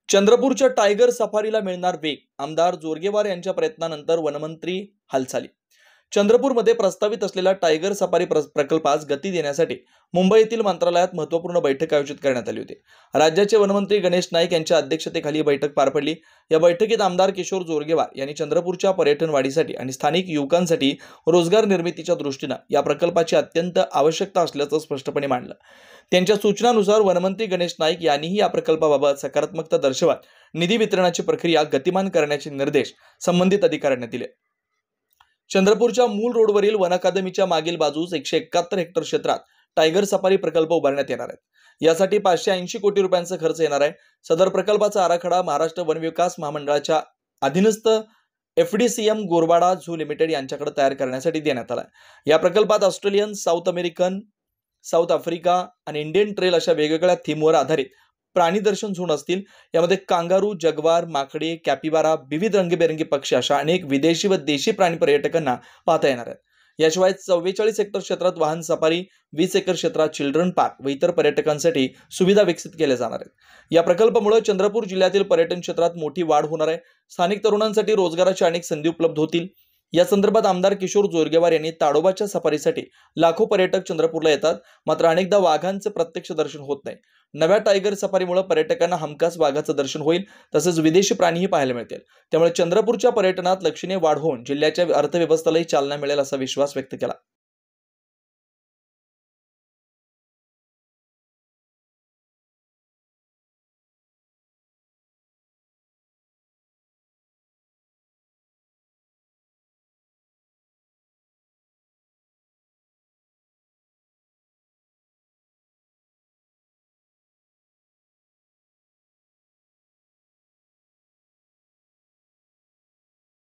चंद्रपूरच्या टायगर सफारीला मिळणार वेग. आमदार जोरगेवार यांच्या प्रयत्नानंतर वनमंत्री हालचाली. चंद्रपूरमध्ये प्रस्तावित असलेल्या टायगर सफारी प्रकल्पास गती देण्यासाठी मुंबई येथील मंत्रालयात महत्त्वपूर्ण बैठक आयोजित करण्यात आली होती. राज्याचे वनमंत्री गणेश नाईक यांच्या अध्यक्षतेखाली ही बैठक पार पडली. या बैठकीत आमदार किशोर जोरगेवार यांनी चंद्रपूरच्या पर्यटन वाढीसाठी आणि स्थानिक युवकांसाठी रोजगार निर्मितीच्या दृष्टीने या प्रकल्पाची अत्यंत आवश्यकता असल्याचं स्पष्टपणे मांडलं. त्यांच्या सूचनानुसार वनमंत्री गणेश नाईक यांनीही या प्रकल्पाबाबत सकारात्मकता दर्शवत निधी वितरणाची प्रक्रिया गतिमान करण्याचे निर्देश संबंधित अधिकाऱ्यांना दिले. चंद्रपूरच्या मूल रोडवरील वन अकादमीच्या मागील बाजूस 171 हेक्टर क्षेत्रात टायगर सफारी प्रकल्प उभारण्यात येणार आहेत. यासाठी 580 कोटी रुपयांचा खर्च येणार आहे. सदर प्रकल्पाचा आराखडा महाराष्ट्र वन विकास महामंडळाच्या अधीनस्थ FDCM गोरवाडा झू लिमिटेड यांच्याकडे तयार करण्यासाठी देण्यात आला. या प्रकल्पात Australian, south American, south Africa आणि इंडियन ट्रेल अशा वेगवेगळ्या थीमवर आधारित प्राणी दर्शन झोन असतील. यामध्ये कांगारू, जगवार, माकडे, कॅपिबारा, विविध रंगीबेरंगी पक्षी अशा अनेक विदेशी व देशी प्राणी पर्यटकांना पाहता येणार आहेत. याशिवाय 44 हेक्टर क्षेत्रात वाहन सफारी, 20 एकर क्षेत्रात चिल्ड्रन पार्क व इतर पर्यटकांसाठी सुविधा विकसित केल्या जाणार आहेत. या प्रकल्पामुळे चंद्रपूर जिल्ह्यातील पर्यटन क्षेत्रात मोठी वाढ होणार आहे. स्थानिक तरुणांसाठी रोजगाराच्या अनेक संधी उपलब्ध होतील. या संदर्भात आमदार किशोर जोरगेवार यांनी ताडोबाच्या सफारीसाठी लाखो पर्यटक चंद्रपूरला येतात, मात्र अनेकदा वाघांचे प्रत्यक्ष दर्शन होत नाही. नव्या टायगर सफारीमुळे पर्यटकांना हमखास वाघाचं दर्शन होईल, तसेच विदेशी प्राणीही पाहायला मिळतील. त्यामुळे चंद्रपूरच्या पर्यटनात लक्षणीय वाढ होऊन जिल्ह्याच्या अर्थव्यवस्थेलाही चालना मिळेल असा विश्वास व्यक्त केला.